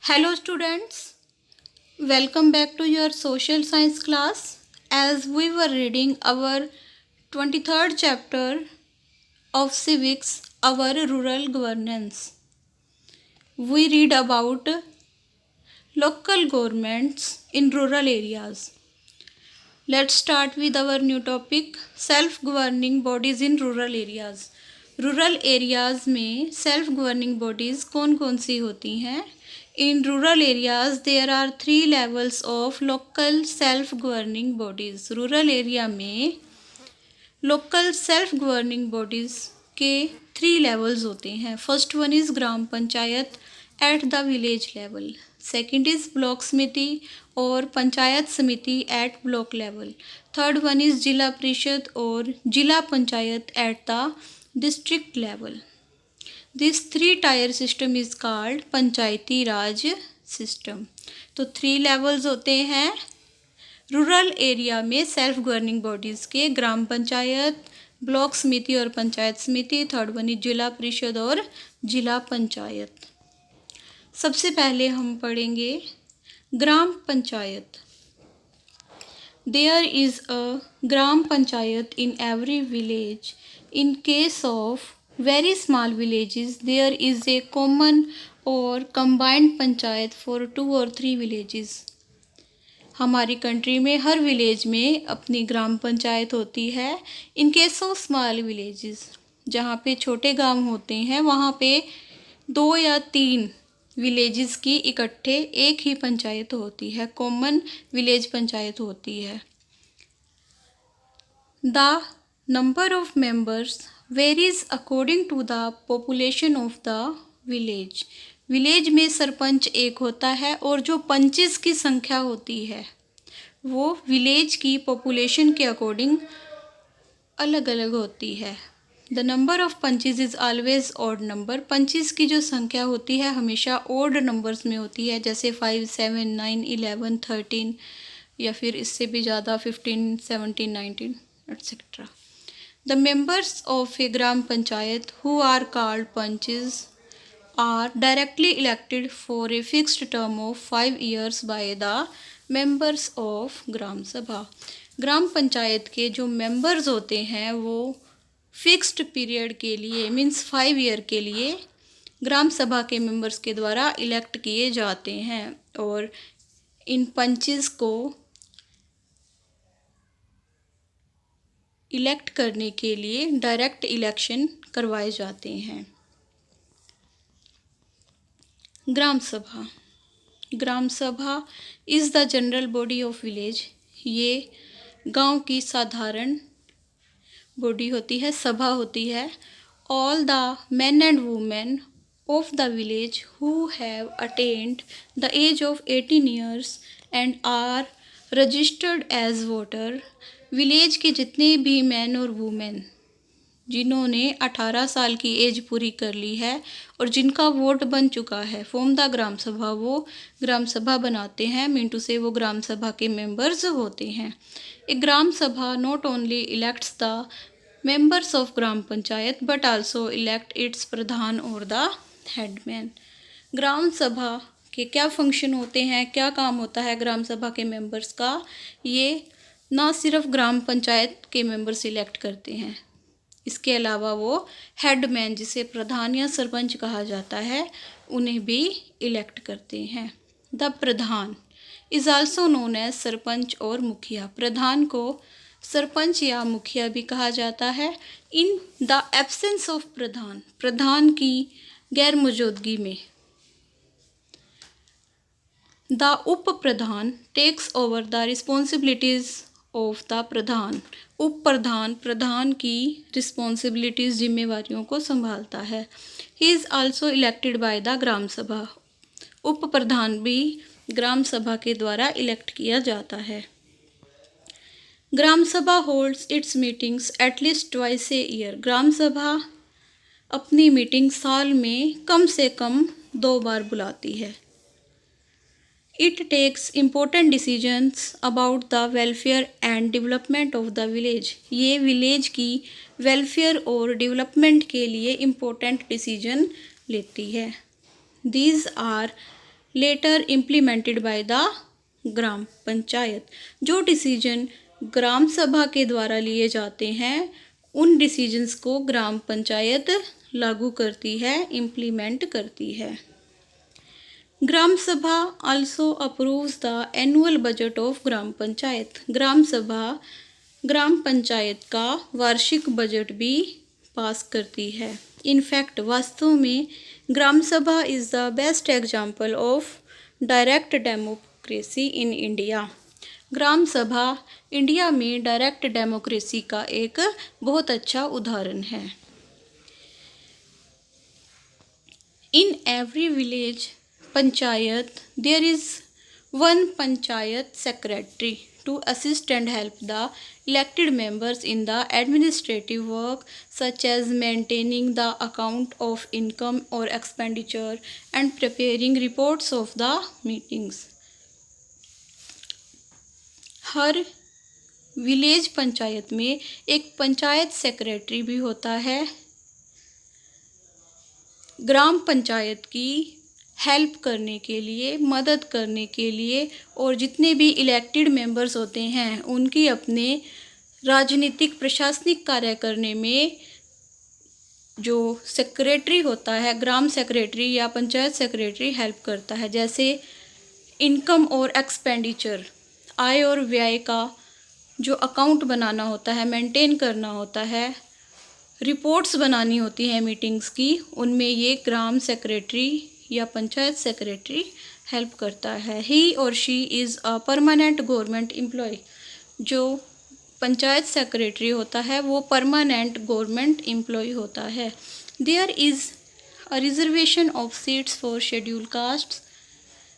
Hello students, welcome back to your social science class. As we were reading our 23rd chapter of civics, our rural governance. We read about local governments in rural areas. Let's start with our new topic, self-governing bodies in rural areas. Rural areas में self governing bodies कौन कौन सी होती हैं? In rural areas there are 3 levels of local self governing bodies. Rural area में local self governing bodies के 3 levels होते हैं. First one is gram panchayat at the village level. Second is block samiti और panchayat samiti at block level. Third one is zila parishad और zila panchayat at the district level. This 3 tier system is called Panchayati Raj system. तो 3 levels होते हैं rural area में self governing bodies के, ग्राम panchayat, block samiti और पंचायत समिति. Third one is जिला परिषद और जिला पंचायत. सबसे पहले हम पढ़ेंगे ग्राम panchayat. There is a gram panchayat in every village. In case of very small villages, there is a common or combined panchayat for 2 or 3 villages. हमारी कंट्री में हर विलेज में अपनी ग्राम पंचायत होती है. In case of small villages, जहाँ पे छोटे गांव होते हैं वहाँ पे 2 या 3 विलेजेस की इकट्ठे एक ही पंचायत होती है, कॉमन विलेज पंचायत होती है. The number of members varies according to the population of the village. Village में सरपंच एक होता है और जो पंचेस की संख्या होती है वो विलेज की पॉपुलेशन के अकॉर्डिंग अलग अलग होती है. The number of punches is always odd number. Punches की जो संख्या होती है हमेशा ऑड नंबर्स में होती है, जैसे 5, 7, 9, 11, 13 या फिर इससे भी ज़्यादा 15, 17, 19 etcetera. The members of a gram panchayat who are called panches are directly elected for a fixed term of 5 years by the members of ग्राम सभा. ग्राम पंचायत के जो मेंबर्स होते हैं वो फिक्स्ड पीरियड के लिए मीन्स 5 ईयर के लिए ग्राम सभा के मेंबर्स के द्वारा इलेक्ट किए जाते हैं और इन पंचेस को इलेक्ट करने के लिए डायरेक्ट इलेक्शन करवाए जाते हैं. ग्राम सभा. ग्राम sabha is the general body of village. ये गांव की साधारण बॉडी होती है, सभा होती है. All the men and women of the village who have attend the age of 18 years and are registered as voter. Village के जितने भी मैन और वुमेन जिन्होंने 18 साल की एज पूरी कर ली है और जिनका वोट बन चुका है फॉर्म द ग्राम सभा, वो ग्राम सभा बनाते हैं. मींटू से वो ग्राम सभा के मेंबर्स होते हैं. एक gram sabha not only elects the members of gram panchayat but also elect its pradhan और द हेडमैन. ग्राम सभा के क्या फंक्शन होते हैं, क्या काम होता है ग्राम सभा के मेंबर्स का? ये ना सिर्फ ग्राम पंचायत के मेंबर सिलेक्ट करते हैं, इसके अलावा वो हेडमैन जिसे प्रधान या सरपंच कहा जाता है उन्हें भी इलेक्ट करते हैं. The pradhan is also known as sarpanch और मुखिया. प्रधान को सरपंच या मुखिया भी कहा जाता है. In the absence of pradhan, प्रधान की गैर मौजूदगी में the up pradhan takes over the responsibilities of the pradhan. उप प्रधान प्रधान की रिस्पॉन्सिबिलिटीज़ जिम्मेवारियों को संभालता है. He is also elected by the gram sabha. उप प्रधान भी ग्राम सभा के द्वारा इलेक्ट किया जाता है. Gram sabha holds its meetings at least twice a year. ग्राम सभा अपनी मीटिंग साल में कम से कम 2 बार बुलाती है. It takes important decisions about the welfare and development of the village. ये विलेज की वेलफेयर और डेवलपमेंट के लिए इम्पोर्टेंट डिसीजन लेती है. These are later implemented by the gram panchayat. जो डिसीजन ग्राम सभा के द्वारा लिए जाते हैं उन डिसीजंस को ग्राम पंचायत लागू करती है, इम्प्लीमेंट करती है। Gram sabha also approves the annual budget of gram panchayat. ग्राम सभा ग्राम पंचायत का वार्षिक बजट भी पास करती है। इनफैक्ट वास्तव में gram sabha is the best example of direct democracy in India. ग्राम सभा इंडिया में डायरेक्ट डेमोक्रेसी का एक बहुत अच्छा उदाहरण है। In every village panchayat there is one panchayat secretary to assist and help the elected members in the administrative work such as maintaining the account of income or expenditure and preparing reports of the meetings. Her village panchayat में एक panchayat secretary भी होता है। ग्राम पंचायत की help करने के लिए, मदद करने के लिए, और जितने भी इलेक्टेड मेंबर्स होते हैं उनकी अपने राजनीतिक प्रशासनिक कार्य करने में जो सेक्रेटरी होता है, ग्राम सेक्रेटरी या पंचायत सेक्रेटरी हेल्प करता है। जैसे इनकम और एक्सपेंडिचर, आय और व्यय का जो अकाउंट बनाना होता है, मेंटेन करना होता है, रिपोर्ट्स बनानी होती हैं मीटिंग्स की, उनमें ये ग्राम सेक्रेटरी या पंचायत सेक्रेटरी हेल्प करता है। ही और she is a permanent government employee. जो पंचायत सेक्रेटरी होता है वो परमानेंट गवर्नमेंट एम्प्लॉय होता है। There is a reservation of seats for schedule castes,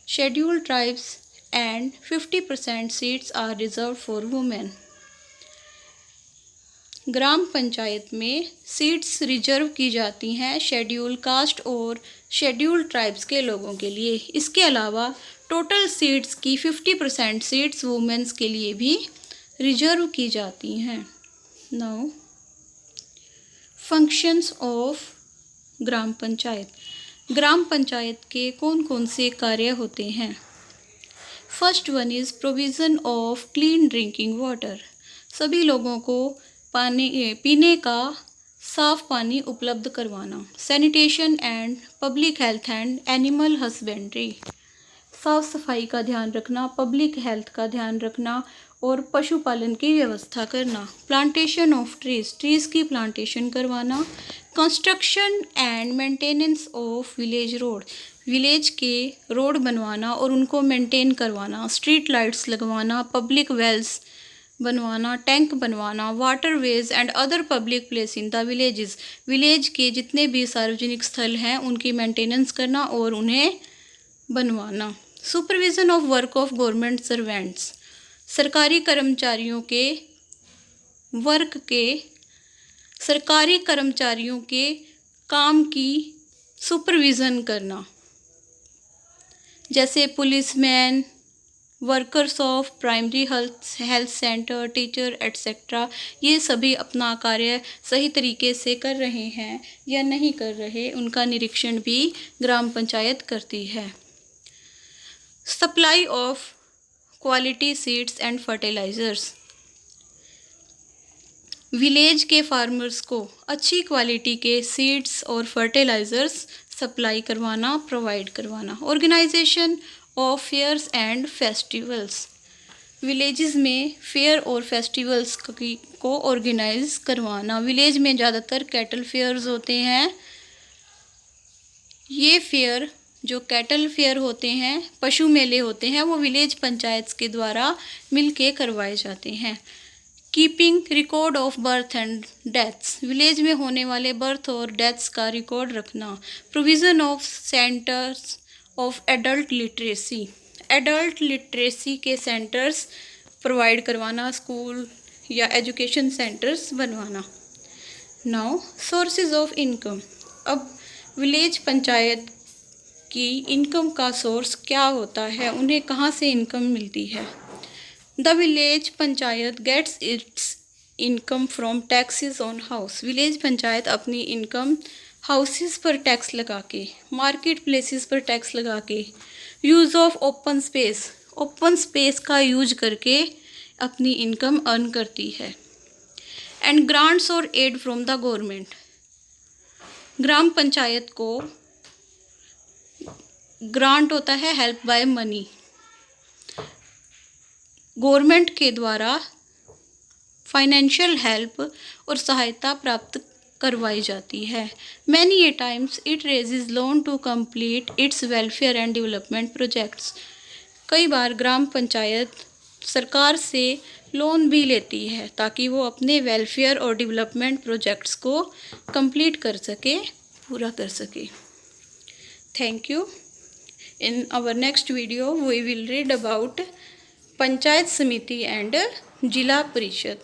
schedule tribes and 50% seats are reserve for women. ग्राम पंचायत में सीट्स रिजर्व की जाती हैं शेड्यूल कास्ट और शेड्यूल ट्राइब्स के लोगों के लिए। इसके अलावा टोटल सीट्स की 50% सीट्स वुमेन्स के लिए भी रिजर्व की जाती हैं। Now functions of gram panchayat. ग्राम पंचायत के कौन कौन से कार्य होते हैं? First one is provision of clean drinking water. सभी लोगों को पीने का साफ पानी उपलब्ध करवाना। Sanitation and public health and animal husbandry, साफ सफाई का ध्यान रखना, पब्लिक हेल्थ का ध्यान रखना और पशुपालन की व्यवस्था करना। प्लांटेशन ऑफ ट्रीज, ट्रीज की प्लांटेशन करवाना। Construction and maintenance of village road, village के रोड बनवाना और उनको मेंटेन करवाना। स्ट्रीट लाइट्स लगवाना, पब्लिक वेल्स बनवाना, टैंक बनवाना। Water veg and other public place in the villages, village के जितने भी सार्वजनिक स्थल हैं उनकी मेंटेनेंस करना और उन्हें बनवाना। Supervision of work of government servants, सरकारी कर्मचारियों के काम की सुपरविज़न करना। जैसे policeman, workers of primary health centre, teacher etcetera, ये सभी अपना कार्य सही तरीके से कर रहे हैं या नहीं कर रहे, उनका निरीक्षण भी ग्राम पंचायत करती है। Supply of quality seeds and fertilisers, village के फार्मर्स को अच्छी क्वालिटी के सीड्स और फर्टिलाइज़र्स सप्लाई करवाना, प्रोवाइड करवाना। Organisation of fairs and festivals, villages में फेयर और फेस्टिवल्स को ऑर्गेनाइज करवाना। विलेज में ज़्यादातर कैटल फेयर्स होते हैं। ये फेयर जो कैटल फेयर होते हैं, पशु मेले होते हैं, वो विलेज पंचायत के द्वारा मिलके करवाए जाते हैं। Keeping record of birth and deaths, village में होने वाले बर्थ और डेथ्स का रिकॉर्ड रखना। Provision of centres of adult literacy, adult literacy के सेंटर्स प्रोवाइड करवाना, स्कूल या एजुकेशन सेंटर्स बनवाना। नाउ सोर्सेज ऑफ इनकम, अब विलेज पंचायत की इनकम का सोर्स क्या होता है, उन्हें कहाँ से इनकम मिलती है? The village panchayat gets its income from taxes on house, village panchayat अपनी इनकम हाउसेस पर टैक्स लगा के, मार्केट प्लेसेस पर टैक्स लगा के, यूज़ ऑफ ओपन स्पेस का यूज करके अपनी इनकम अर्न करती है। एंड ग्रांट्स और एड फ्रॉम द गवर्नमेंट, ग्राम पंचायत को ग्रांट होता है हेल्प बाय मनी, गवर्नमेंट के द्वारा फाइनेंशियल हेल्प और सहायता प्राप्त करवाई जाती है। Many a times it raises loan to complete its welfare and development projects, कई बार ग्राम पंचायत सरकार से लोन भी लेती है ताकि वो अपने वेलफेयर और डेवलपमेंट प्रोजेक्ट्स को कंप्लीट कर सके, पूरा कर सके। Thank you. In our next video we will read about panchayat samiti and जिला परिषद।